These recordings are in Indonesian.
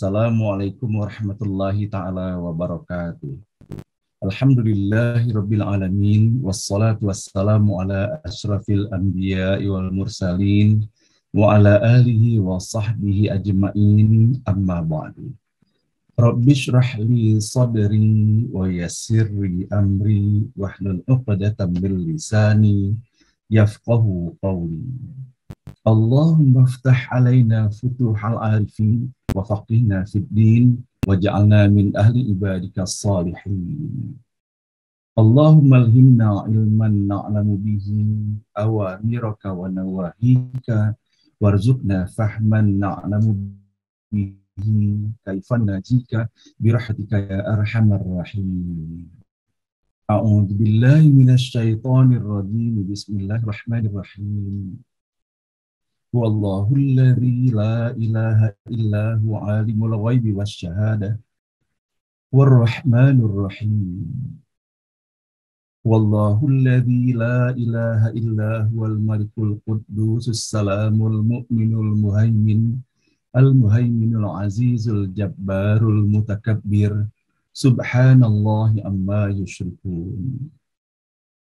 Assalamualaikum warahmatullahi ta'ala wabarakatuh. Alhamdulillahi rabbil alamin. Wassalatu wassalamu ala ashrafil anbiya'i wal mursalin. Wa ala alihi wa sahbihi ajma'in. Amma ba'du. Rabbi shrah li sadri wa yassirli amri. Wahlul uqdatan min lisani yafqahu qawli. Allahumma ftah alaina futuhal arifin wa faqihna fid din waj'alna min ahli ibadika salihin. Allahumma alhimna ilman na'lamu bihi awamiraka wa nawahika warzuqna fahman na'lamu bihi kaifan najika birahmatika ya arhamar rahim. A'udzu billahi minasy syaithanir rajim. Bismillahirrahmanirrahim. Wallahul ladzi la ilaha illa huwa alimul ghaibi wasyahadah warrahmanur rahim. Wallahul ladzi la ilaha illa huwal malikul quddusus salamul mu'minul muhaimin al-muhaiminul azizul jabbarul mutakabbir subhanallahi amma yusyrikun.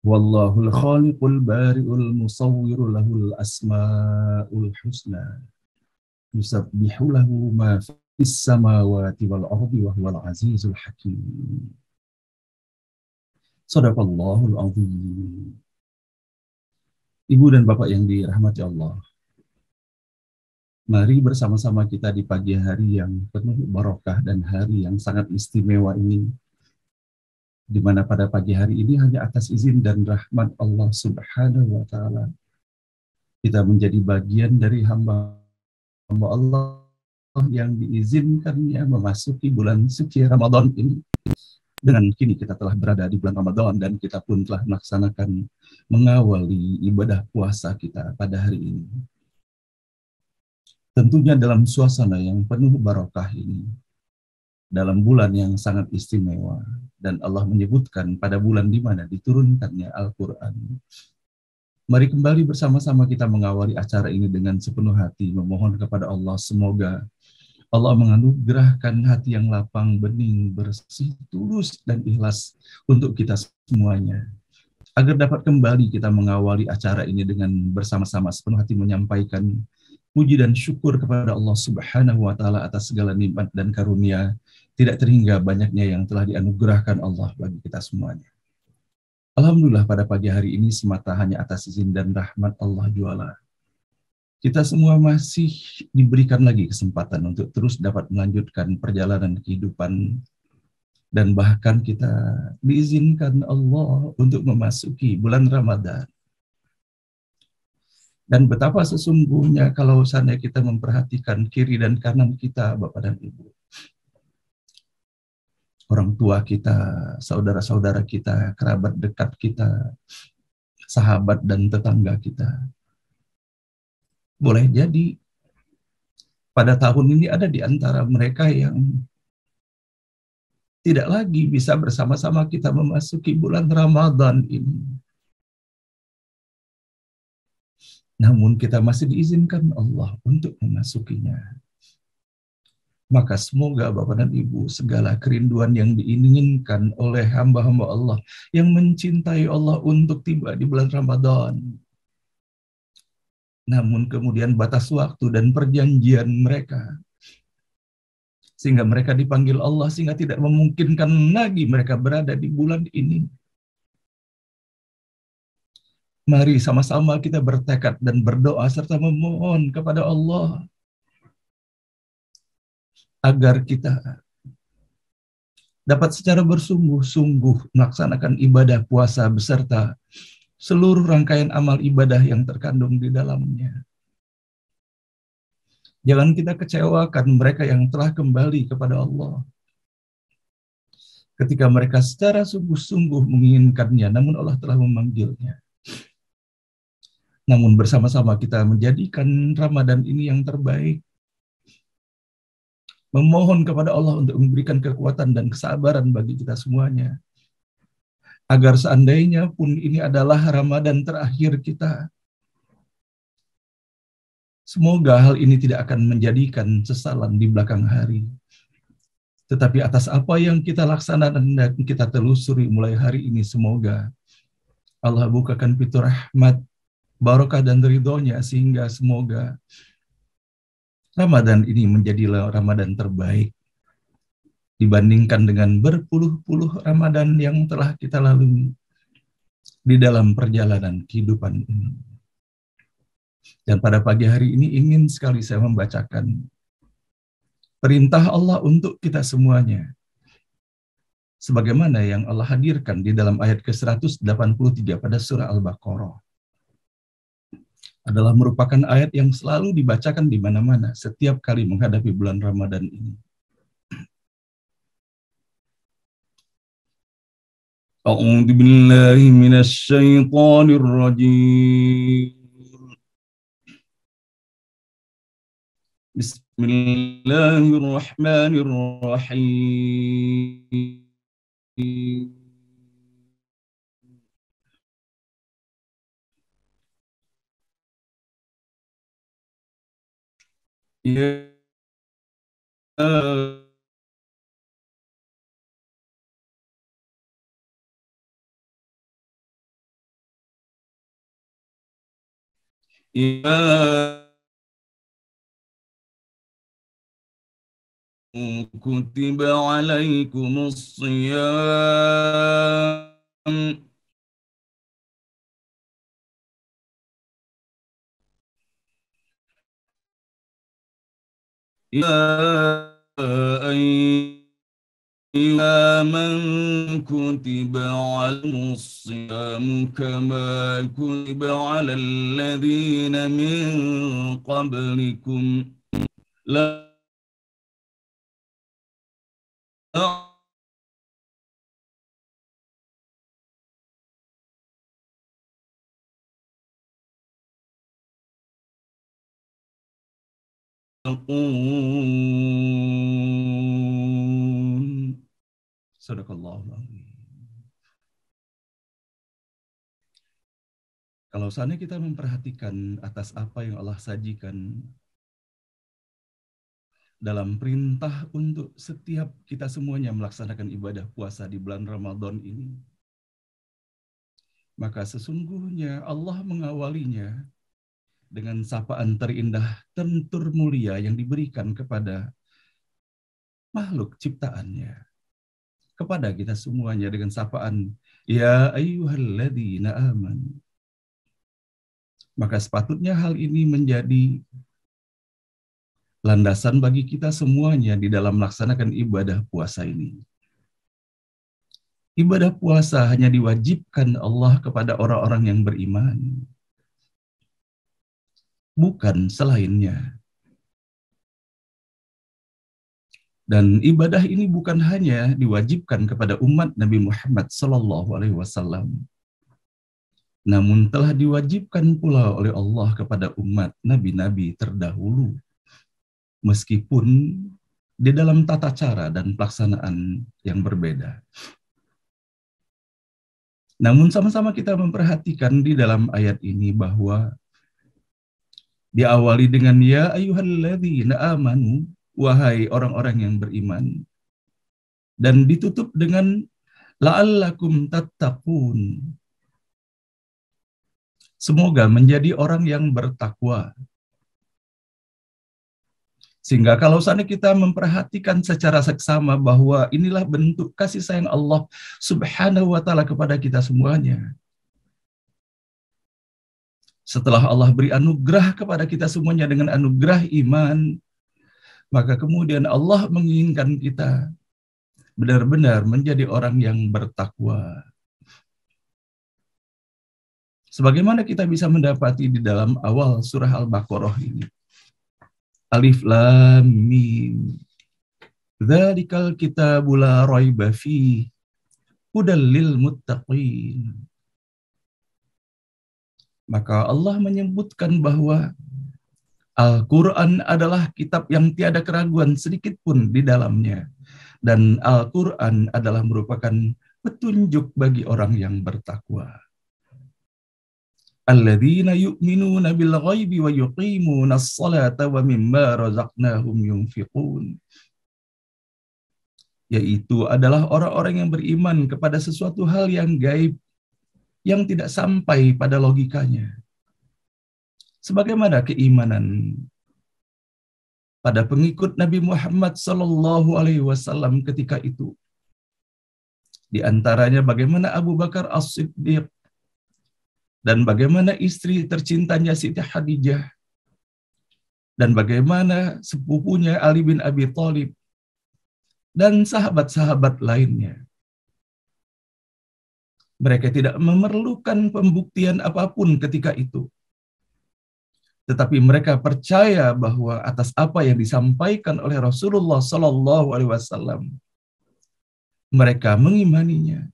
Wallahul khaliqul bari'ul musawwiru lahul asma'ul husna yusabbihu lahu ma fis samawati wal ardi wa huwal azizul hakim. Shadaqallahul azim. Ibu dan Bapak yang dirahmati Allah, mari bersama-sama kita di pagi hari yang penuh barokah dan hari yang sangat istimewa ini, di mana pada pagi hari ini hanya atas izin dan rahmat Allah Subhanahu wa Ta'ala kita menjadi bagian dari hamba Allah yang diizinkannya memasuki bulan suci Ramadan ini. Dengan kini kita telah berada di bulan Ramadan dan kita pun telah melaksanakan mengawali ibadah puasa kita pada hari ini. Tentunya dalam suasana yang penuh barokah ini, dalam bulan yang sangat istimewa, dan Allah menyebutkan pada bulan di mana diturunkannya Al-Quran. Mari kembali bersama-sama kita mengawali acara ini dengan sepenuh hati, memohon kepada Allah semoga Allah menganugerahkan hati yang lapang, bening, bersih, tulus, dan ikhlas untuk kita semuanya. Agar dapat kembali kita mengawali acara ini dengan bersama-sama sepenuh hati menyampaikan puji dan syukur kepada Allah Subhanahu wa Ta'ala atas segala nikmat dan karunia tidak terhingga banyaknya yang telah dianugerahkan Allah bagi kita semuanya. Alhamdulillah pada pagi hari ini semata hanya atas izin dan rahmat Allah juala. Kita semua masih diberikan lagi kesempatan untuk terus dapat melanjutkan perjalanan kehidupan dan bahkan kita diizinkan Allah untuk memasuki bulan Ramadan. Dan betapa sesungguhnya kalau seandainya kita memperhatikan kiri dan kanan kita, Bapak dan Ibu, orang tua kita, saudara-saudara kita, kerabat dekat kita, sahabat dan tetangga kita, boleh jadi pada tahun ini ada di antara mereka yang tidak lagi bisa bersama-sama kita memasuki bulan Ramadan ini. Namun kita masih diizinkan Allah untuk memasukinya. Maka semoga Bapak dan Ibu segala kerinduan yang diinginkan oleh hamba-hamba Allah yang mencintai Allah untuk tiba di bulan Ramadan, namun kemudian batas waktu dan perjanjian mereka, sehingga mereka dipanggil Allah, sehingga tidak memungkinkan lagi mereka berada di bulan ini. Mari sama-sama kita bertekad dan berdoa serta memohon kepada Allah agar kita dapat secara bersungguh-sungguh melaksanakan ibadah puasa beserta seluruh rangkaian amal ibadah yang terkandung di dalamnya. Jangan kita kecewakan mereka yang telah kembali kepada Allah ketika mereka secara sungguh-sungguh menginginkannya, namun Allah telah memanggilnya. Namun bersama-sama kita menjadikan Ramadan ini yang terbaik, memohon kepada Allah untuk memberikan kekuatan dan kesabaran bagi kita semuanya, agar seandainya pun ini adalah Ramadan terakhir kita, semoga hal ini tidak akan menjadikan sesalan di belakang hari. Tetapi atas apa yang kita laksanakan dan kita telusuri mulai hari ini, semoga Allah bukakan pintu rahmat, barokah dan ridhonya, sehingga semoga Ramadan ini menjadi Ramadan terbaik dibandingkan dengan berpuluh-puluh Ramadan yang telah kita lalui di dalam perjalanan kehidupan ini. Dan pada pagi hari ini ingin sekali saya membacakan perintah Allah untuk kita semuanya, sebagaimana yang Allah hadirkan di dalam ayat ke-183 pada surah Al-Baqarah. Adalah merupakan ayat yang selalu dibacakan di mana-mana setiap kali menghadapi bulan Ramadan ini. A'udzu billahi minasy syaithanir rajim. Bismillahirrahmanirrahim. Ya ya kutiba alaikumus shiyam ya ayyuha man kutiba alaikumus shiyam kama kutiba alal ladzina min qablikum la taqun. Sadaqallahul azim. Kalau seandainya kita memperhatikan atas apa yang Allah sajikan dalam perintah untuk setiap kita semuanya melaksanakan ibadah puasa di bulan Ramadan ini, maka sesungguhnya Allah mengawalinya dengan sapaan terindah, tentur mulia yang diberikan kepada makhluk ciptaannya, kepada kita semuanya dengan sapaan, ya ayyuhalladzina amanu. Maka sepatutnya hal ini menjadi landasan bagi kita semuanya di dalam melaksanakan ibadah puasa ini. Ibadah puasa hanya diwajibkan Allah kepada orang-orang yang beriman, bukan selainnya. Dan ibadah ini bukan hanya diwajibkan kepada umat Nabi Muhammad SAW, namun telah diwajibkan pula oleh Allah kepada umat nabi-nabi terdahulu, meskipun di dalam tata cara dan pelaksanaan yang berbeda. Namun sama-sama kita memperhatikan di dalam ayat ini bahwa diawali dengan ya ayyuhalladzina amanu, wahai orang-orang yang beriman, dan ditutup dengan la'allakum tattaqun, semoga menjadi orang yang bertakwa. Sehingga kalau seandainya kita memperhatikan secara seksama bahwa inilah bentuk kasih sayang Allah Subhanahu wa ta'ala kepada kita semuanya. Setelah Allah beri anugerah kepada kita semuanya dengan anugerah iman, maka kemudian Allah menginginkan kita benar-benar menjadi orang yang bertakwa. Sebagaimana kita bisa mendapati di dalam awal surah Al-Baqarah ini. Alif Lam Mim. Dzalikal kitabu la raiba fihi hudal lil muttaqin. Maka Allah menyebutkan bahwa Al-Quran adalah kitab yang tiada keraguan sedikit pun di dalamnya. Dan Al-Quran adalah merupakan petunjuk bagi orang yang bertakwa. Alladzina yu'minuna bil ghaibi wa yuqimuna as-salata wa mimma razaqnahum yunfiqun. yaitu adalah orang-orang yang beriman kepada sesuatu hal yang gaib, yang tidak sampai pada logikanya. Sebagaimana keimanan pada pengikut Nabi Muhammad Sallallahu Alaihi Wasallam ketika itu. Di antaranya bagaimana Abu Bakar As-Siddiq dan bagaimana istri tercintanya Siti Khadijah dan bagaimana sepupunya Ali bin Abi Thalib dan sahabat-sahabat lainnya. Mereka tidak memerlukan pembuktian apapun ketika itu. Tetapi mereka percaya bahwa atas apa yang disampaikan oleh Rasulullah Sallallahu Alaihi Wasallam, mereka mengimaninya.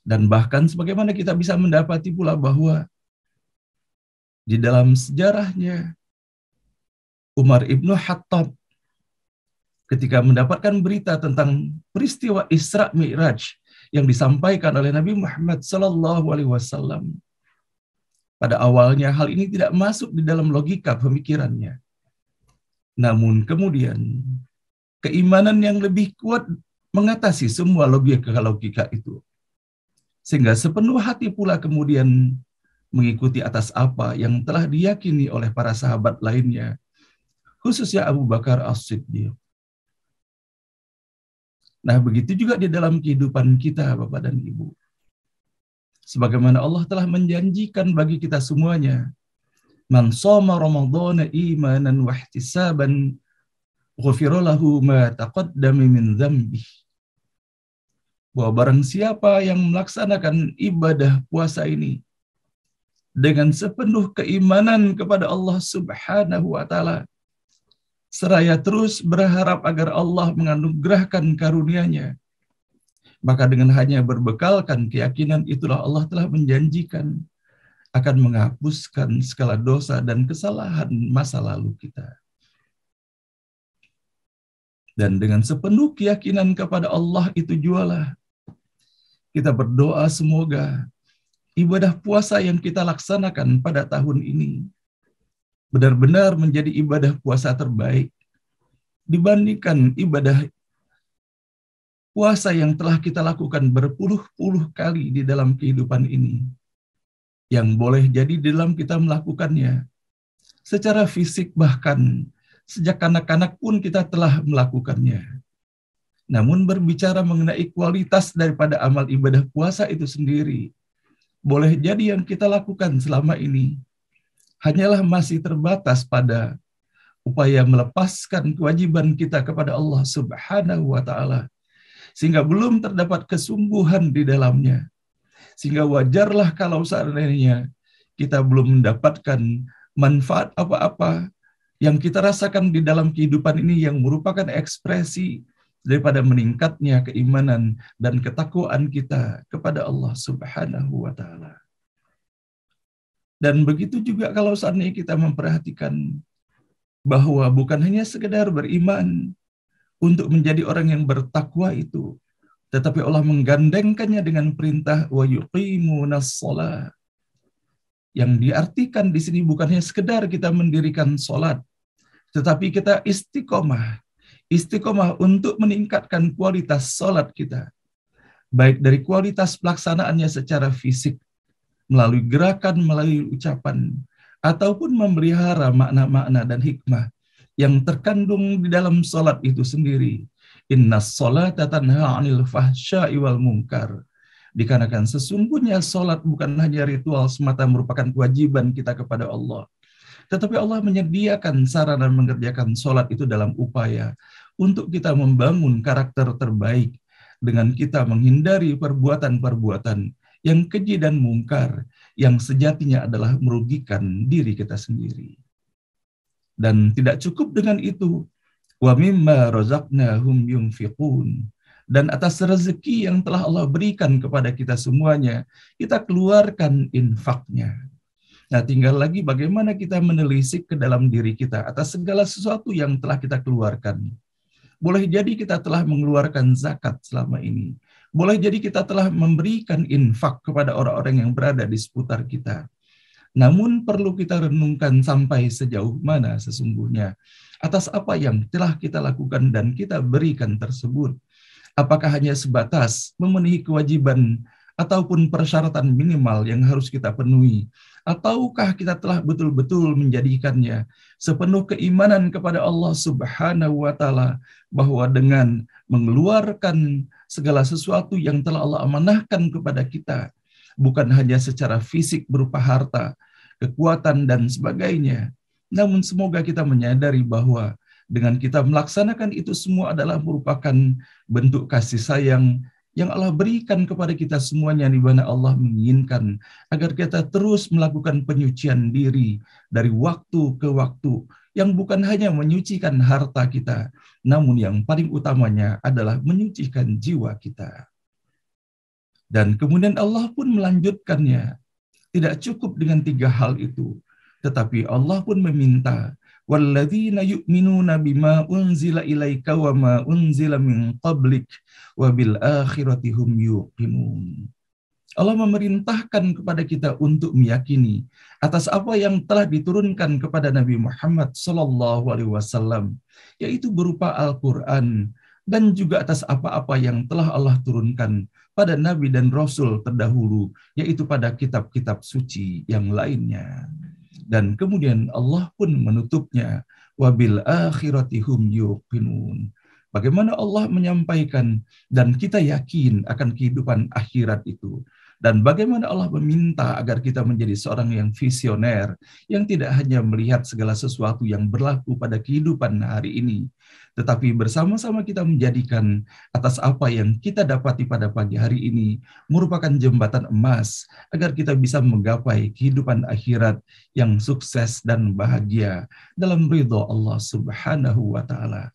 Dan bahkan sebagaimana kita bisa mendapati pula bahwa di dalam sejarahnya Umar ibnu Khattab ketika mendapatkan berita tentang peristiwa Isra Mi'raj yang disampaikan oleh Nabi Muhammad Sallallahu Alaihi Wasallam, pada awalnya hal ini tidak masuk di dalam logika pemikirannya. Namun kemudian keimanan yang lebih kuat mengatasi semua logika itu. Sehingga sepenuh hati pula kemudian mengikuti atas apa yang telah diyakini oleh para sahabat lainnya, khususnya Abu Bakar As-Siddiq. Nah, begitu juga di dalam kehidupan kita, Bapak dan Ibu. Sebagaimana Allah telah menjanjikan bagi kita semuanya, man shoma ramadhana imanan wa ihtisaban ghufira lahu ma taqaddama min dzambihi. Bahwa barang siapa yang melaksanakan ibadah puasa ini dengan sepenuh keimanan kepada Allah Subhanahu wa taala, seraya terus berharap agar Allah menganugerahkan karunia-Nya, maka dengan hanya berbekalkan keyakinan itulah Allah telah menjanjikan akan menghapuskan segala dosa dan kesalahan masa lalu kita. Dan dengan sepenuh keyakinan kepada Allah itu jualah kita berdoa semoga ibadah puasa yang kita laksanakan pada tahun ini benar-benar menjadi ibadah puasa terbaik dibandingkan ibadah puasa yang telah kita lakukan berpuluh-puluh kali di dalam kehidupan ini. Yang boleh jadi di dalam kita melakukannya secara fisik, bahkan sejak kanak-kanak pun kita telah melakukannya. Namun berbicara mengenai kualitas daripada amal ibadah puasa itu sendiri, boleh jadi yang kita lakukan selama ini hanyalah masih terbatas pada upaya melepaskan kewajiban kita kepada Allah Subhanahu wa taala, sehingga belum terdapat kesungguhan di dalamnya. Sehingga wajarlah kalau seandainya kita belum mendapatkan manfaat apa-apa yang kita rasakan di dalam kehidupan ini yang merupakan ekspresi daripada meningkatnya keimanan dan ketakwaan kita kepada Allah Subhanahu wa taala. Dan begitu juga kalau seandainya kita memperhatikan bahwa bukan hanya sekedar beriman untuk menjadi orang yang bertakwa itu, tetapi Allah menggandengkannya dengan perintah wa yuqimunas shalah. Yang diartikan di sini bukan hanya sekedar kita mendirikan salat, tetapi kita istiqomah untuk meningkatkan kualitas salat kita, baik dari kualitas pelaksanaannya secara fisik, melalui gerakan, melalui ucapan, ataupun memelihara makna-makna dan hikmah yang terkandung di dalam salat itu sendiri. Innas sholata tanha 'anil fahsya'i wal munkar. Dikarenakan sesungguhnya salat bukan hanya ritual semata merupakan kewajiban kita kepada Allah, tetapi Allah menyediakan sarana mengerjakan salat itu dalam upaya untuk kita membangun karakter terbaik dengan kita menghindari perbuatan-perbuatan yang keji dan mungkar yang sejatinya adalah merugikan diri kita sendiri. Dan tidak cukup dengan itu, wa mimma razaqnahum yunfiqun, dan atas rezeki yang telah Allah berikan kepada kita semuanya, kita keluarkan infaknya. Nah, tinggal lagi bagaimana kita menelisik ke dalam diri kita atas segala sesuatu yang telah kita keluarkan. Boleh jadi kita telah mengeluarkan zakat selama ini. Boleh jadi kita telah memberikan infak kepada orang-orang yang berada di seputar kita. Namun perlu kita renungkan sampai sejauh mana sesungguhnya atas apa yang telah kita lakukan dan kita berikan tersebut. Apakah hanya sebatas memenuhi kewajiban ataupun persyaratan minimal yang harus kita penuhi? Ataukah kita telah betul-betul menjadikannya sepenuh keimanan kepada Allah Subhanahu wa Ta'ala, bahwa dengan mengeluarkan segala sesuatu yang telah Allah amanahkan kepada kita, bukan hanya secara fisik berupa harta, kekuatan, dan sebagainya, namun semoga kita menyadari bahwa dengan kita melaksanakan itu semua adalah merupakan bentuk kasih sayang yang Allah berikan kepada kita semuanya, di mana Allah menginginkan agar kita terus melakukan penyucian diri dari waktu ke waktu, yang bukan hanya menyucikan harta kita, namun yang paling utamanya adalah menyucikan jiwa kita. Dan kemudian Allah pun melanjutkannya. Tidak cukup dengan 3 hal itu, tetapi Allah pun meminta, walladzina yu'minuna bima unzila ilaika wa ma unzila min qablik wa bil akhirati hum yuqinun. Allah memerintahkan kepada kita untuk meyakini atas apa yang telah diturunkan kepada Nabi Muhammad sallallahu alaihi wasallam, yaitu berupa Al-Qur'an, dan juga atas apa-apa yang telah Allah turunkan pada nabi dan rasul terdahulu, yaitu pada kitab-kitab suci yang lainnya. Dan kemudian Allah pun menutupnya, wabil akhirati hum yuqinun. Bagaimana Allah menyampaikan dan kita yakin akan kehidupan akhirat itu. Dan bagaimana Allah meminta agar kita menjadi seorang yang visioner, yang tidak hanya melihat segala sesuatu yang berlaku pada kehidupan hari ini, tetapi bersama-sama kita menjadikan atas apa yang kita dapati pada pagi hari ini merupakan jembatan emas agar kita bisa menggapai kehidupan akhirat yang sukses dan bahagia dalam ridho Allah Subhanahu wa Ta'ala.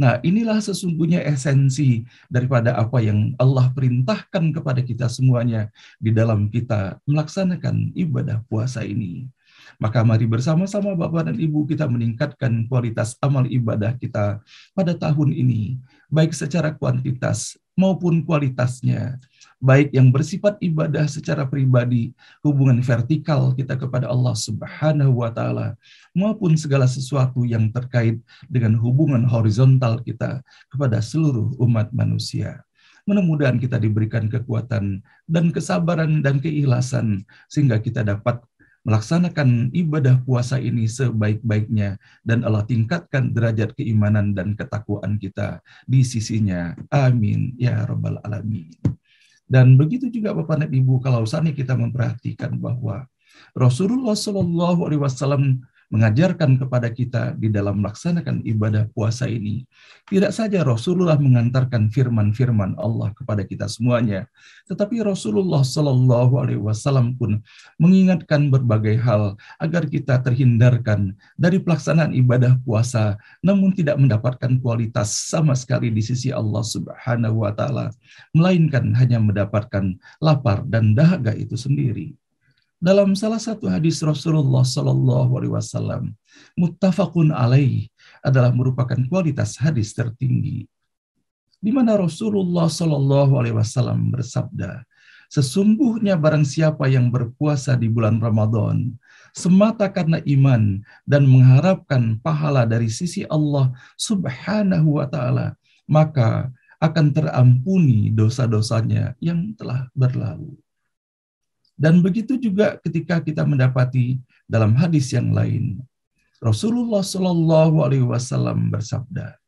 Nah, inilah sesungguhnya esensi daripada apa yang Allah perintahkan kepada kita semuanya di dalam kita melaksanakan ibadah puasa ini. Maka mari bersama-sama Bapak dan Ibu kita meningkatkan kualitas amal ibadah kita pada tahun ini, baik secara kuantitas maupun kualitasnya, baik yang bersifat ibadah secara pribadi, hubungan vertikal kita kepada Allah Subhanahu wa Ta'ala, maupun segala sesuatu yang terkait dengan hubungan horizontal kita kepada seluruh umat manusia. Mudah-mudahan kita diberikan kekuatan dan kesabaran dan keikhlasan sehingga kita dapat melaksanakan ibadah puasa ini sebaik-baiknya, dan Allah tingkatkan derajat keimanan dan ketakwaan kita di sisinya. Amin ya rabbal alamin. Dan begitu juga Bapak dan Ibu, kalau saat kita memperhatikan bahwa Rasulullah Shallallahu Alaihi Wasallam mengajarkan kepada kita di dalam melaksanakan ibadah puasa ini, tidak saja Rasulullah mengantarkan firman-firman Allah kepada kita semuanya, tetapi Rasulullah Shallallahu Alaihi Wasallam pun mengingatkan berbagai hal agar kita terhindarkan dari pelaksanaan ibadah puasa, namun tidak mendapatkan kualitas sama sekali di sisi Allah Subhanahu wa Ta'ala, melainkan hanya mendapatkan lapar dan dahaga itu sendiri. Dalam salah satu hadis Rasulullah Sallallahu Alaihi Wasallam, muttafaqun alaih, adalah merupakan kualitas hadis tertinggi, di mana Rasulullah Sallallahu Alaihi Wasallam bersabda, sesungguhnya barang siapa yang berpuasa di bulan Ramadan semata karena iman dan mengharapkan pahala dari sisi Allah Subhanahu wa Ta'ala, maka akan terampuni dosa-dosanya yang telah berlalu. Dan begitu juga ketika kita mendapati dalam hadis yang lain, Rasulullah Shallallahu Alaihi Wasallam bersabda,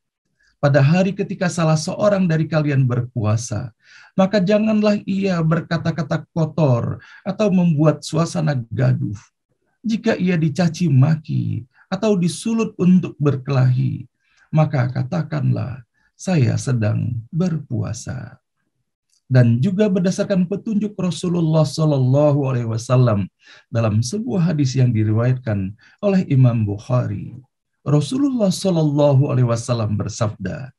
pada hari ketika salah seorang dari kalian berpuasa, maka janganlah ia berkata-kata kotor atau membuat suasana gaduh. Jika ia dicaci maki atau disulut untuk berkelahi, maka katakanlah, saya sedang berpuasa. Dan juga berdasarkan petunjuk Rasulullah Shallallahu Alaihi Wasallam dalam sebuah hadis yang diriwayatkan oleh Imam Bukhari, Rasulullah Shallallahu Alaihi Wasallam bersabda,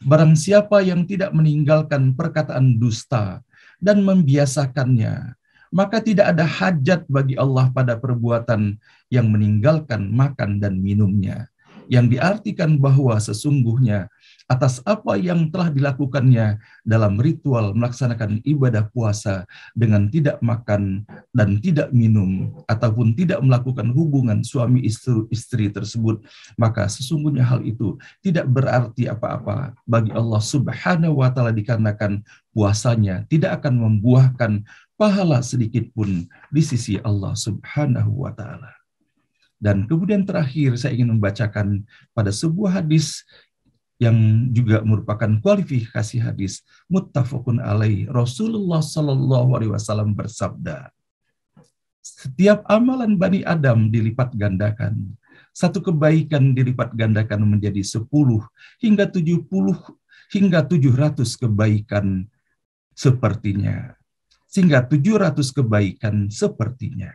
barang siapa yang tidak meninggalkan perkataan dusta dan membiasakannya, maka tidak ada hajat bagi Allah pada perbuatan yang meninggalkan makan dan minumnya, yang diartikan bahwa sesungguhnya atas apa yang telah dilakukannya dalam ritual melaksanakan ibadah puasa dengan tidak makan dan tidak minum ataupun tidak melakukan hubungan suami istri tersebut, maka sesungguhnya hal itu tidak berarti apa-apa bagi Allah Subhanahu wa taala, dikarenakan puasanya tidak akan membuahkan pahala sedikit pun di sisi Allah Subhanahu wa taala. Dan kemudian terakhir saya ingin membacakan pada sebuah hadis yang juga merupakan kualifikasi hadis muttafaqun alaih. Rasulullah Shallallahu alaihi wasallam bersabda, setiap amalan Bani Adam dilipat gandakan. Satu kebaikan dilipat gandakan menjadi 10 hingga 70 hingga 700 kebaikan sepertinya. Sehingga 700 kebaikan sepertinya.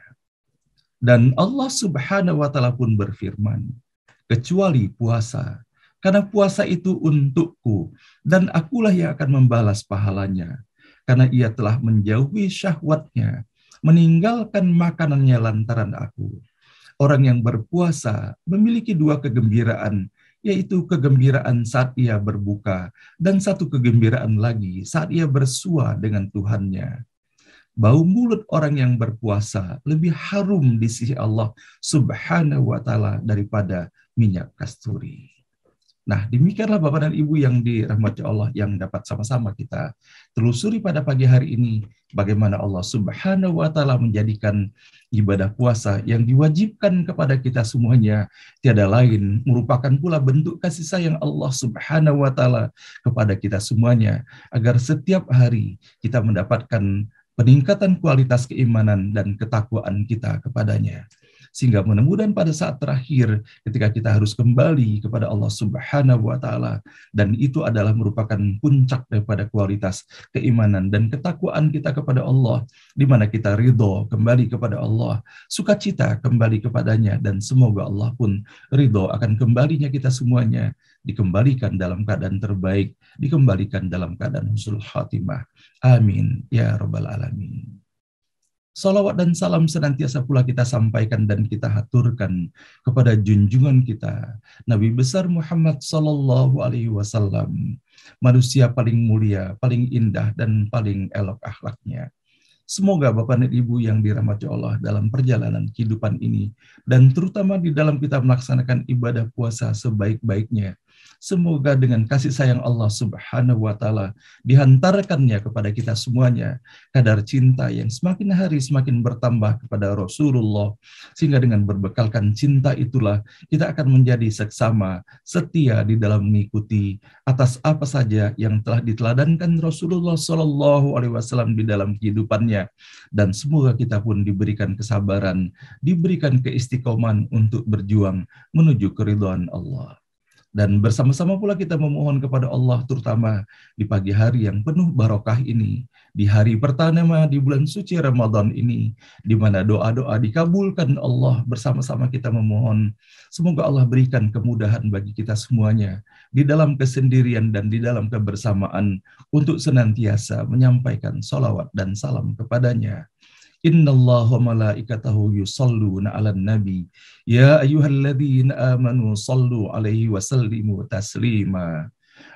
Dan Allah Subhanahu wa taala pun berfirman, kecuali puasa, karena puasa itu untukku, dan akulah yang akan membalas pahalanya. Karena ia telah menjauhi syahwatnya, meninggalkan makanannya lantaran aku. Orang yang berpuasa memiliki 2 kegembiraan, yaitu kegembiraan saat ia berbuka, dan satu kegembiraan lagi saat ia bersua dengan Tuhannya. Bau mulut orang yang berpuasa lebih harum di sisi Allah Subhanahu wa taala daripada minyak kasturi. Nah, demikianlah Bapak dan Ibu yang dirahmati Allah yang dapat sama-sama kita telusuri pada pagi hari ini, bagaimana Allah Subhanahu wa taala menjadikan ibadah puasa yang diwajibkan kepada kita semuanya tiada lain merupakan pula bentuk kasih sayang Allah Subhanahu wa taala kepada kita semuanya, agar setiap hari kita mendapatkan peningkatan kualitas keimanan dan ketakwaan kita kepadanya. Sehingga mudah-mudahan pada saat terakhir ketika kita harus kembali kepada Allah Subhanahu wa taala, dan itu adalah merupakan puncak daripada kualitas keimanan dan ketakwaan kita kepada Allah, di mana kita ridho kembali kepada Allah, sukacita kembali kepadanya, dan semoga Allah pun ridho akan kembalinya kita semuanya, dikembalikan dalam keadaan terbaik, dikembalikan dalam keadaan husnul khatimah. Amin ya rabbal alamin. Salawat dan salam senantiasa pula kita sampaikan dan kita haturkan kepada junjungan kita, Nabi besar Muhammad Sallallahu Alaihi Wasallam, manusia paling mulia, paling indah, dan paling elok akhlaknya. Semoga Bapak dan Ibu yang dirahmati Allah dalam perjalanan kehidupan ini, dan terutama di dalam kita melaksanakan ibadah puasa sebaik-baiknya, semoga dengan kasih sayang Allah Subhanahu wa taala dihantarkannya kepada kita semuanya kadar cinta yang semakin hari semakin bertambah kepada Rasulullah, sehingga dengan berbekalkan cinta itulah kita akan menjadi seksama setia di dalam mengikuti atas apa saja yang telah diteladankan Rasulullah Shallallahu alaihi wasallam di dalam kehidupannya, dan semoga kita pun diberikan kesabaran, diberikan keistiqomahan untuk berjuang menuju keridhaan Allah. Dan bersama-sama pula kita memohon kepada Allah, terutama di pagi hari yang penuh barokah ini, di hari pertama di bulan suci Ramadan ini, di mana doa-doa dikabulkan Allah, bersama-sama kita memohon, semoga Allah berikan kemudahan bagi kita semuanya, di dalam kesendirian dan di dalam kebersamaan, untuk senantiasa menyampaikan salawat dan salam kepadanya. Innallaha wa malaikatahu yusalluna 'alan nabi ya ayyuhalladzina amanu sallu 'alaihi wa sallimu taslima.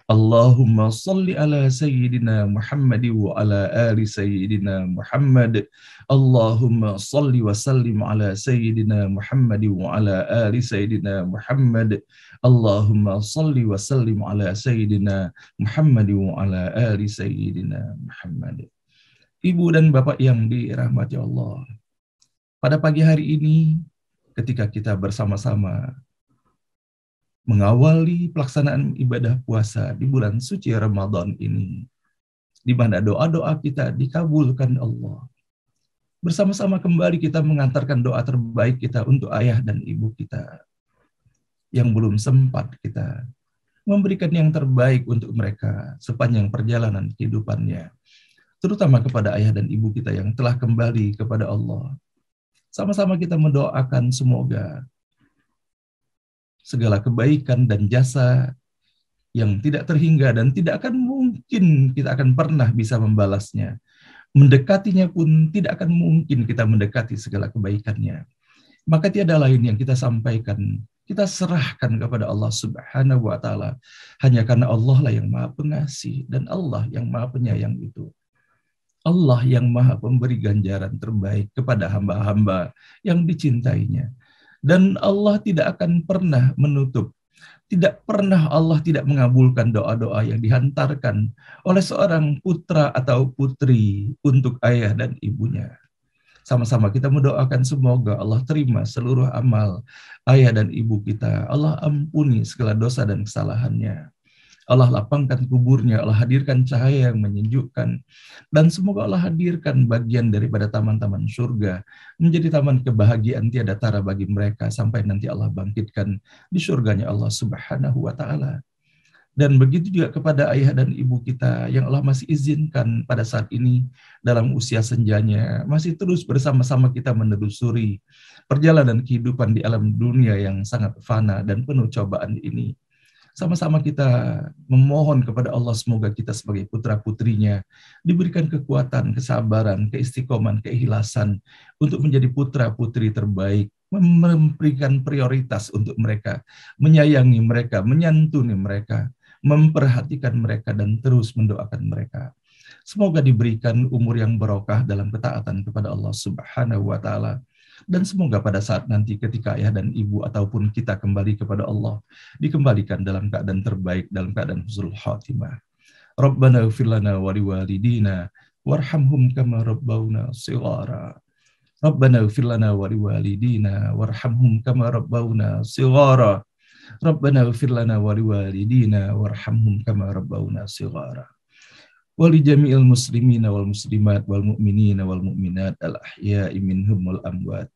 Allahumma salli ala sayyidina Muhammad wa ala ali sayyidina Muhammad. Allahumma salli wa sallim ala sayyidina Muhammad wa ala ali sayyidina Muhammad. Allahumma salli wa sallim ala sayyidina Muhammad wa ala ali sayyidina Muhammad. Ibu dan Bapak yang dirahmati Allah, pada pagi hari ini ketika kita bersama-sama mengawali pelaksanaan ibadah puasa di bulan suci Ramadan ini, di mana doa-doa kita dikabulkan Allah, bersama-sama kembali kita mengantarkan doa terbaik kita untuk ayah dan ibu kita yang belum sempat kita memberikan yang terbaik untuk mereka sepanjang perjalanan kehidupannya, terutama kepada ayah dan ibu kita yang telah kembali kepada Allah. Sama-sama kita mendoakan semoga segala kebaikan dan jasa yang tidak terhingga dan tidak akan mungkin kita akan pernah bisa membalasnya. Mendekatinya pun tidak akan mungkin kita mendekati segala kebaikannya. Maka tiada lain yang kita sampaikan Kita serahkan kepada Allah Subhanahu wa Ta'ala. Hanya karena Allah lah yang Maha Pengasih dan Allah yang Maha Penyayang itu. Allah yang Maha Pemberi ganjaran terbaik kepada hamba-hamba yang dicintainya. Dan Allah tidak akan pernah menutup, tidak pernah Allah tidak mengabulkan doa-doa yang dihantarkan oleh seorang putra atau putri untuk ayah dan ibunya. Sama-sama kita mendoakan semoga Allah terima seluruh amal ayah dan ibu kita. Allah ampuni segala dosa dan kesalahannya. Allah lapangkan kuburnya, Allah hadirkan cahaya yang menyejukkan. Dan semoga Allah hadirkan bagian daripada taman-taman surga menjadi taman kebahagiaan tiada tara bagi mereka sampai nanti Allah bangkitkan di surganya Allah Subhanahu wa Ta'ala. Dan begitu juga kepada ayah dan ibu kita yang Allah masih izinkan pada saat ini dalam usia senjanya, masih terus bersama-sama kita menelusuri perjalanan kehidupan di alam dunia yang sangat fana dan penuh cobaan ini. Sama-sama kita memohon kepada Allah semoga kita sebagai putra-putrinya diberikan kekuatan, kesabaran, keistiqoman, keikhlasan untuk menjadi putra-putri terbaik, memberikan prioritas untuk mereka, menyayangi mereka, menyantuni mereka, memperhatikan mereka dan terus mendoakan mereka. Semoga diberikan umur yang barokah dalam ketaatan kepada Allah Subhanahu wa Ta'ala. Dan semoga pada saat nanti ketika ayah dan ibu ataupun kita kembali kepada Allah, dikembalikan dalam keadaan terbaik, dalam keadaan husnul khatimah. Rabbana ighfir lana wa liwalidina warhamhum kama rabbawna shighara. Rabbana ighfir lana wa liwalidina warhamhum kama rabbawna shighara. Rabbana ighfir lana wa liwalidina warhamhum kama rabbawna shighara. Wa li jami'il muslimina wal muslimat wal mu'minina wal mu'minat al ahya'i minhum wal amwat.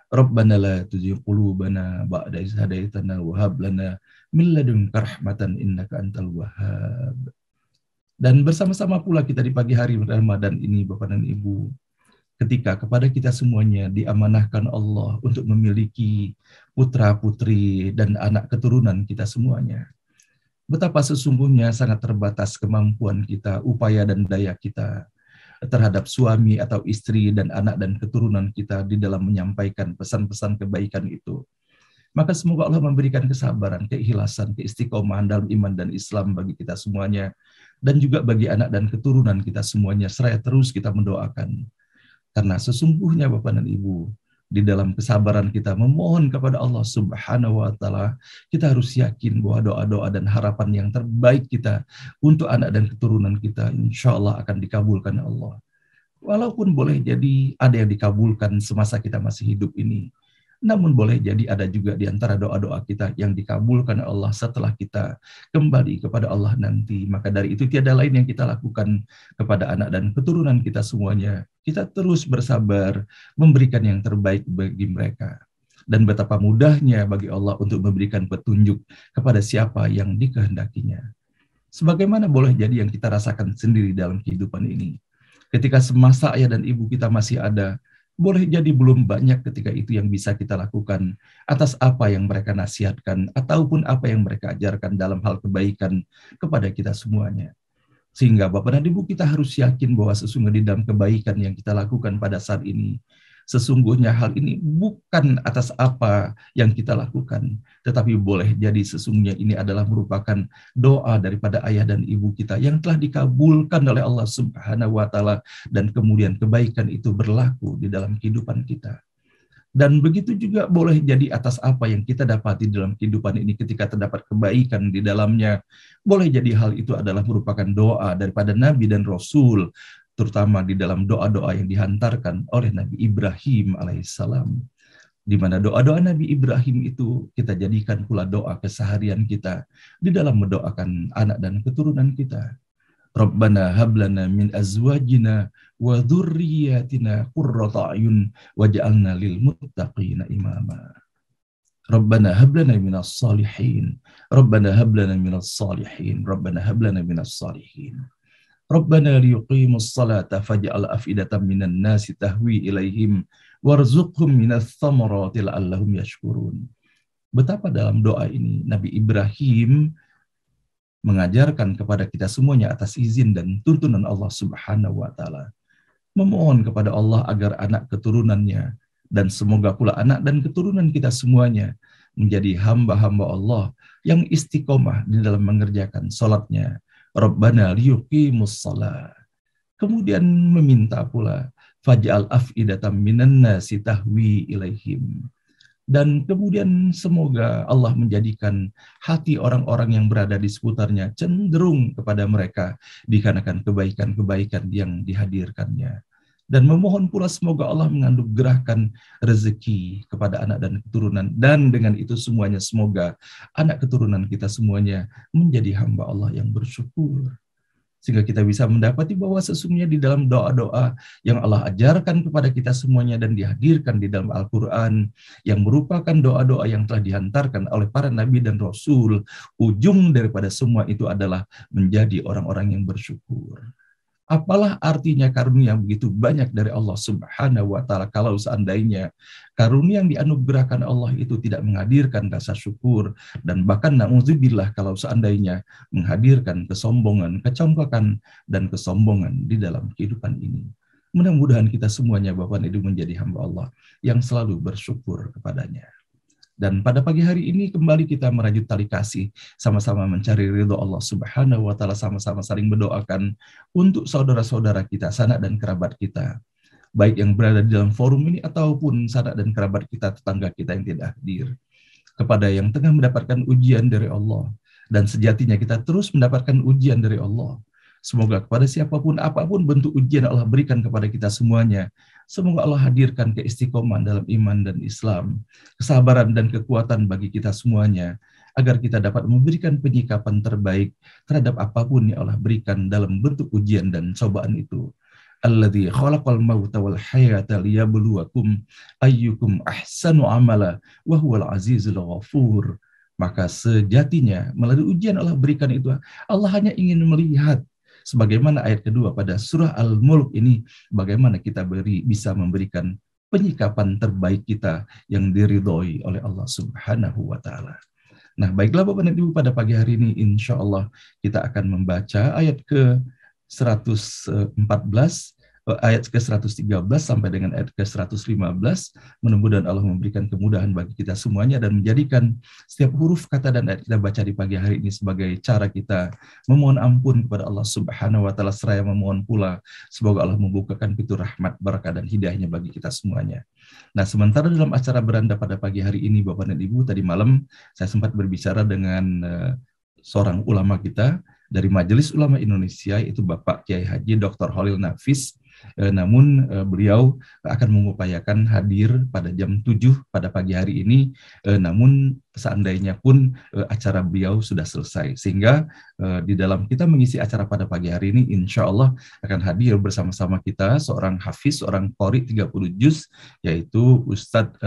Rabbana la tuzigh qulubana ba'da idh hadaitana wa hab lana min ladunka rahmatan innaka antal wahhab. Dan bersama-sama pula kita di pagi hari Ramadan ini Bapak dan Ibu, ketika kepada kita semuanya diamanahkan Allah untuk memiliki putra-putri dan anak keturunan kita semuanya. Betapa sesungguhnya sangat terbatas kemampuan kita, upaya dan daya kita terhadap suami atau istri dan anak dan keturunan kita di dalam menyampaikan pesan-pesan kebaikan itu. Maka semoga Allah memberikan kesabaran, keikhlasan, keistiqomahan dalam iman dan Islam bagi kita semuanya, dan juga bagi anak dan keturunan kita semuanya, seraya terus kita mendoakan. Karena sesungguhnya Bapak dan Ibu, di dalam kesabaran kita memohon kepada Allah Subhanahu wa Ta'ala, kita harus yakin bahwa doa-doa dan harapan yang terbaik kita untuk anak dan keturunan kita insya Allah akan dikabulkan Allah. Walaupun boleh jadi ada yang dikabulkan semasa kita masih hidup ini, namun boleh jadi ada juga di antara doa-doa kita yang dikabulkan Allah setelah kita kembali kepada Allah nanti. Maka dari itu tiada lain yang kita lakukan kepada anak dan keturunan kita semuanya. Kita terus bersabar memberikan yang terbaik bagi mereka. Dan betapa mudahnya bagi Allah untuk memberikan petunjuk kepada siapa yang dikehendakinya. Sebagaimana boleh jadi yang kita rasakan sendiri dalam kehidupan ini. Ketika semasa ayah dan ibu kita masih ada, boleh jadi belum banyak ketika itu yang bisa kita lakukan atas apa yang mereka nasihatkan ataupun apa yang mereka ajarkan dalam hal kebaikan kepada kita semuanya. Sehingga Bapak dan Ibu kita harus yakin bahwa sesungguhnya di dalam kebaikan yang kita lakukan pada saat ini, sesungguhnya hal ini bukan atas apa yang kita lakukan, tetapi boleh jadi sesungguhnya ini adalah merupakan doa daripada ayah dan ibu kita yang telah dikabulkan oleh Allah Subhanahu wa Ta'ala, dan kemudian kebaikan itu berlaku di dalam kehidupan kita. Dan begitu juga boleh jadi atas apa yang kita dapati dalam kehidupan ini ketika terdapat kebaikan di dalamnya. Boleh jadi hal itu adalah merupakan doa daripada Nabi dan Rasul, terutama di dalam doa-doa yang dihantarkan oleh Nabi Ibrahim alaihissalam. Di mana doa-doa Nabi Ibrahim itu kita jadikan pula doa keseharian kita di dalam mendoakan anak dan keturunan kita. Rabbana hablana min azwajina wa dzurriyyatina qurrata a'yun waj'alna lil muttaqina imama. Rabbana hablana minas salihin. Rabbana hablana minas salihin. Rabbana hablana minas salihin. Rabbana liyuqimus salata faj'al afidatan minan nasi tahwi ilaihim warzuqhum minas thamarati la'allahum yashkurun. Betapa dalam doa ini Nabi Ibrahim mengajarkan kepada kita semuanya atas izin dan tuntunan Allah Subhanahu wa Ta'ala. Memohon kepada Allah agar anak keturunannya dan semoga pula anak dan keturunan kita semuanya menjadi hamba-hamba Allah yang istiqomah di dalam mengerjakan salatnya. Rabbana liyuqimus shalah. Kemudian meminta pula faj'al af'idatam minan nasi tahwi ilaihim. Dan kemudian semoga Allah menjadikan hati orang-orang yang berada di seputarnya cenderung kepada mereka dikarenakan kebaikan-kebaikan yang dihadirkannya. Dan memohon pula semoga Allah menganugerahkan rezeki kepada anak dan keturunan. Dan dengan itu semuanya semoga anak keturunan kita semuanya menjadi hamba Allah yang bersyukur. Sehingga kita bisa mendapati bahwa sesungguhnya di dalam doa-doa yang Allah ajarkan kepada kita semuanya dan dihadirkan di dalam Al-Quran, yang merupakan doa-doa yang telah dihantarkan oleh para nabi dan rasul, ujung daripada semua itu adalah menjadi orang-orang yang bersyukur. Apalah artinya karunia begitu banyak dari Allah Subhanahu wa Ta'ala kalau seandainya karunia yang dianugerahkan Allah itu tidak menghadirkan rasa syukur, dan bahkan na'udzubillah kalau seandainya menghadirkan kesombongan, kecongkakan, dan kesombongan di dalam kehidupan ini. Mudah-mudahan kita semuanya Bapak dan Ibu menjadi hamba Allah yang selalu bersyukur kepadanya. Dan pada pagi hari ini kembali kita merajut tali kasih, sama-sama mencari ridho Allah Subhanahu wa Ta'ala, sama-sama saling mendoakan untuk saudara-saudara kita, sanak dan kerabat kita, baik yang berada di dalam forum ini ataupun sanak dan kerabat kita, tetangga kita yang tidak hadir, kepada yang tengah mendapatkan ujian dari Allah. Dan sejatinya kita terus mendapatkan ujian dari Allah. Semoga kepada siapapun, apapun bentuk ujian Allah berikan kepada kita semuanya, semoga Allah hadirkan keistiqomahan dalam iman dan Islam, kesabaran dan kekuatan bagi kita semuanya, agar kita dapat memberikan penyikapan terbaik terhadap apapun yang Allah berikan dalam bentuk ujian dan cobaan itu. Alladzi khalaqal mauta wal hayata liyabluwakum ayyukum ahsanu amala wa huwal azizul ghafur. Maka sejatinya melalui ujian Allah berikan itu, Allah hanya ingin melihat, sebagaimana ayat kedua pada surah Al-Mulk ini, bagaimana kita bisa memberikan penyikapan terbaik kita yang diridhoi oleh Allah Subhanahu wa Ta'ala. Nah, baiklah Bapak dan Ibu, pada pagi hari ini insya Allah kita akan membaca ayat ke-114, ayat ke-113 sampai dengan ayat ke-115. Mudah-mudahan Allah memberikan kemudahan bagi kita semuanya dan menjadikan setiap huruf kata dan ayat kita baca di pagi hari ini sebagai cara kita memohon ampun kepada Allah Subhanahu wa Ta'ala, seraya memohon pula semoga Allah membukakan pintu rahmat, berkah dan hidayahnya bagi kita semuanya. Nah, sementara dalam acara beranda pada pagi hari ini Bapak dan Ibu, tadi malam saya sempat berbicara dengan seorang ulama kita dari Majelis Ulama Indonesia, itu Bapak Kiai Haji Dr. Holil Nafis. Namun beliau akan mengupayakan hadir pada jam 7 pada pagi hari ini, namun seandainya pun acara beliau sudah selesai, sehingga di dalam kita mengisi acara pada pagi hari ini insya Allah akan hadir bersama-sama kita seorang hafiz, seorang qori 30 juz, yaitu Ustadz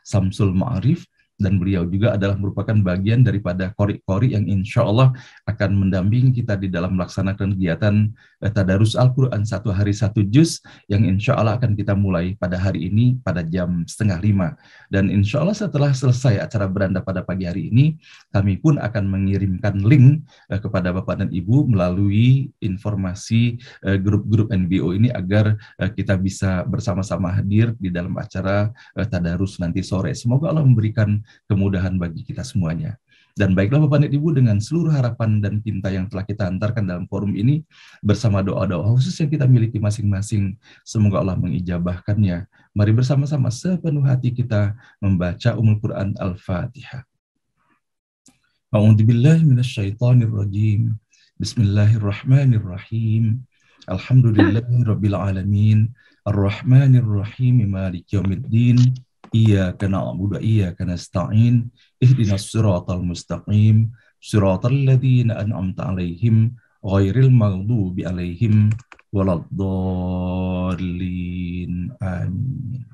Samsul Ma'arif. Dan beliau juga adalah merupakan bagian daripada qori-qori yang insya Allah akan mendampingi kita di dalam melaksanakan kegiatan Tadarus Al-Quran 1 hari 1 juz, yang insya Allah akan kita mulai pada hari ini pada jam 4:30. Dan insya Allah setelah selesai acara beranda pada pagi hari ini, kami pun akan mengirimkan link kepada Bapak dan Ibu melalui informasi grup-grup NBO ini, agar kita bisa bersama-sama hadir di dalam acara Tadarus nanti sore. Semoga Allah memberikan kemudahan bagi kita semuanya. Dan baiklah Bapak dan Ibu, dengan seluruh harapan dan cinta yang telah kita antarkan dalam forum ini, bersama doa-doa khusus yang kita miliki masing-masing, semoga Allah mengijabahkannya. Mari bersama-sama sepenuh hati kita membaca Quran Al-Fatihah. A'udzubillahi minasyaitonirrajim. Bismillahirrahmanirrahim. Alhamdulillahirabbil alamin. Arrahmanirrahim. Maliki yaumiddin. Iyyaka na'budu wa iyyaka nasta'in. Ihdinas siratal mustaqim. Siratal ladzina an'amta 'alaihim ghairil maghdubi 'alaihim waladdallin. Amin.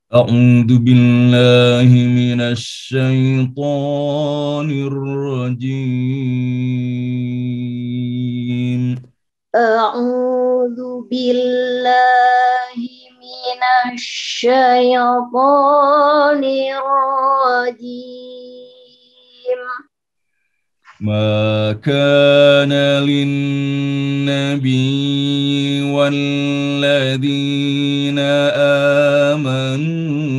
A'udzu billahi minasy syaithanir rajim. A'udzu billahi minasy syaithanir rajim. Ma kana lin-nabiyyi wal ladzina amanu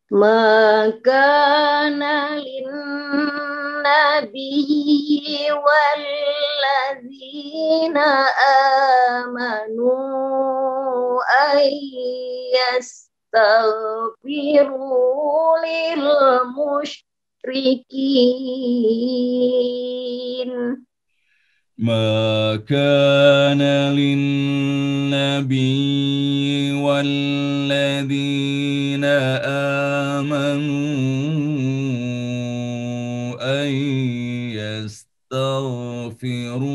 Ma kana lin-nabiyyi walladzina amanu ayyastaghfiru lil musyrikin. ما كان للنبي والذين آمنوا أن يستغفروا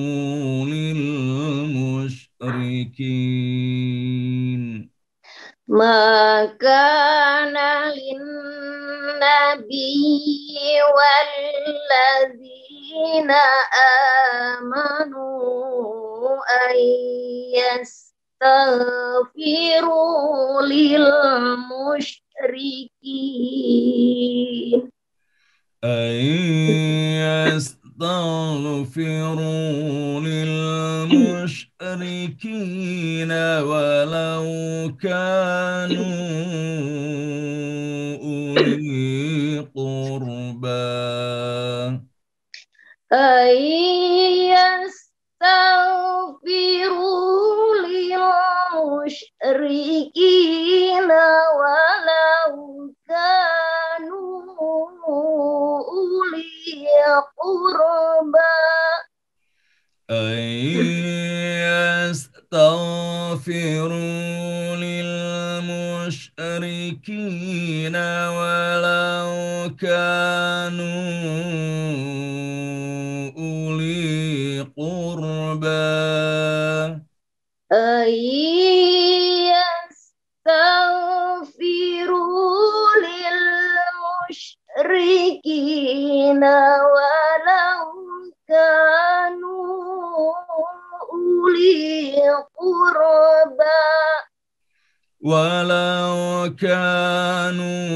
للمشركين Ma kana lin-nabiyyi walladzina amanu ayyastaghfiru lil musyrikin. أن يستغفروا للمشركين ولو كانوا أولي قربى ayyastaghfiru lil musyrikina walau kanu uli qurba. أن يستغفروا للمشركين ولو كانوا أولي قربى ayyastaghfiru lil musyrikina walau kanu uli qurba. ولو كانوا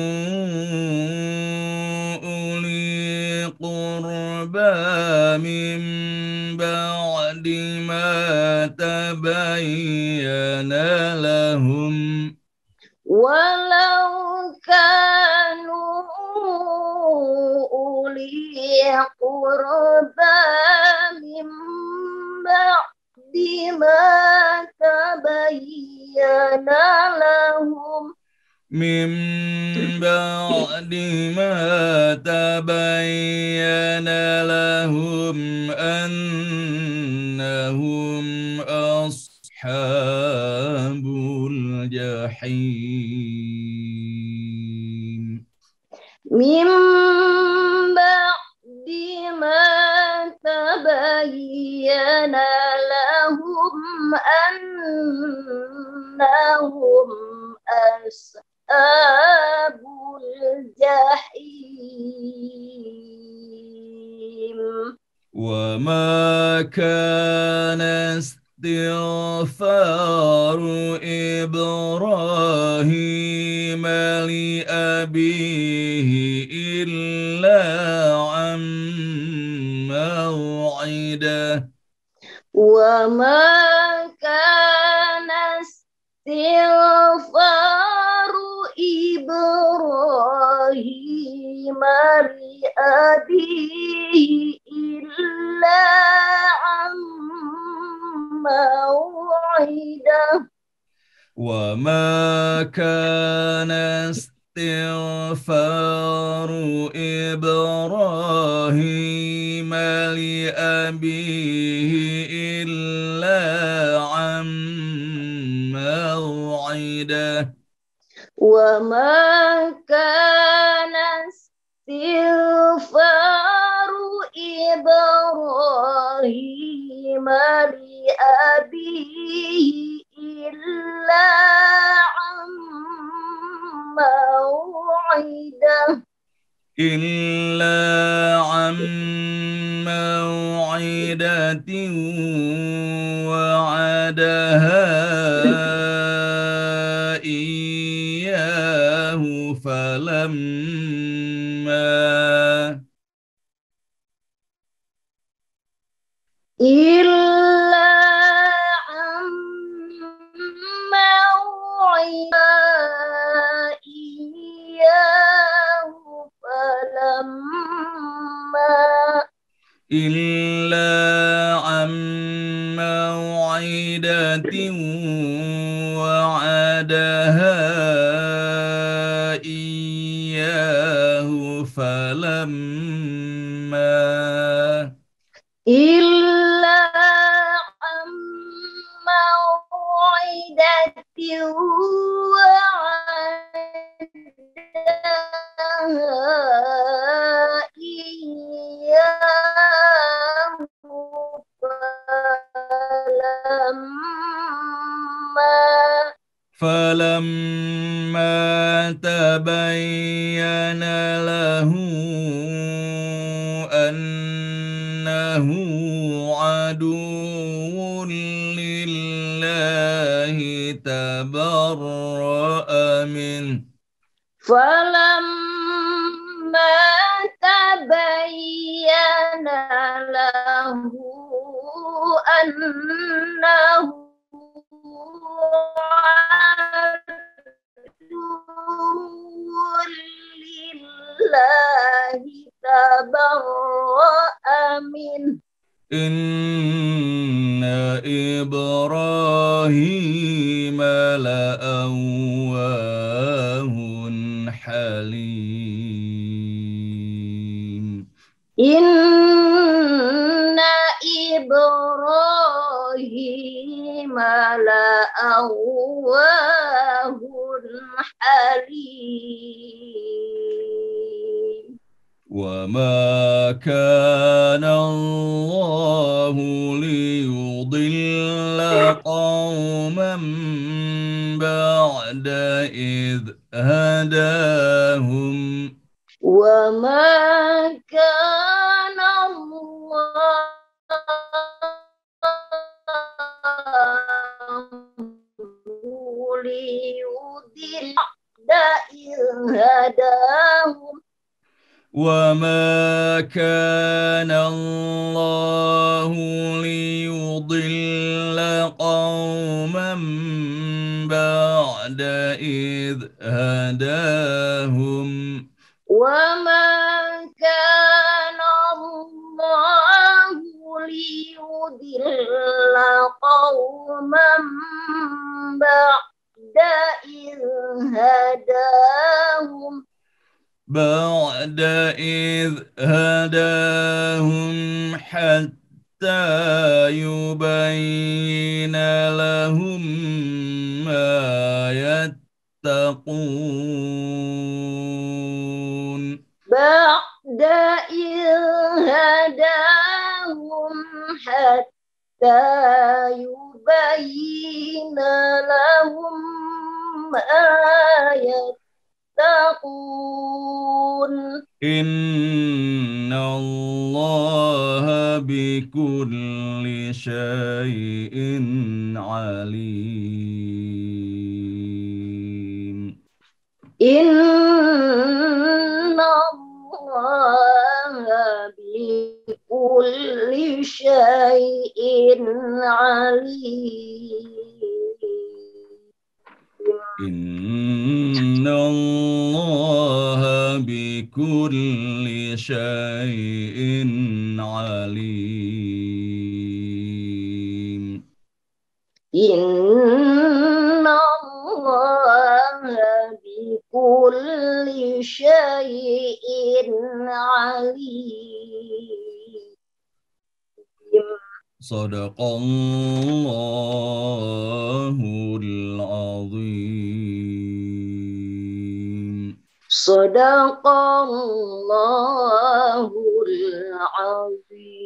أولي قربى من بعد ما تبين لهم Walau kanu uli qurba min ba'di ma tabayyana lahum من بعد ما تبين لهم أنهم أصحاب الجحيم min ba'di ma tabayyana lahum annahum ashabul jahim. وما كان استغفار إبراهيم لأبيه إلا عن موعدة وما كان استغفار إبراهيم لأبيه إلا عن موعدة وما كان استغفار إبراهيم لأبيه إلا عن موعدة وما كان استغفار إبراهيم لأبيه إلا عن موعدة وعدها إياه إلا عن موعدة إياه إلا عن موعدة وعدها إياه إلا عن موعدة وعدها إياه فلما تبين له أنه عدو لله تبرأ منه فلما تبين له أنه عدو لله تبرأ منه إن إبراهيم لأواه حليم إن إبراهيم لأواه حليم وما كان الله ليضل قوما بعد إذ هداهم وما كان الله ليضل بعد إذ هداهم وما كان الله ليضل قوما بعد إذ هداهم وما كان الله ليضل قوما بعد إذ هداهم حتى يبين لهم ما يتقون بعد إذ هداهم حتى يبين لهم ما يتقون إن الله بكل شيء عليم إن الله بكل شيء عليم إن الله بكل شيء عليم إن الله بكل شيء عليم صدق الله العظيم صدق الله العظيم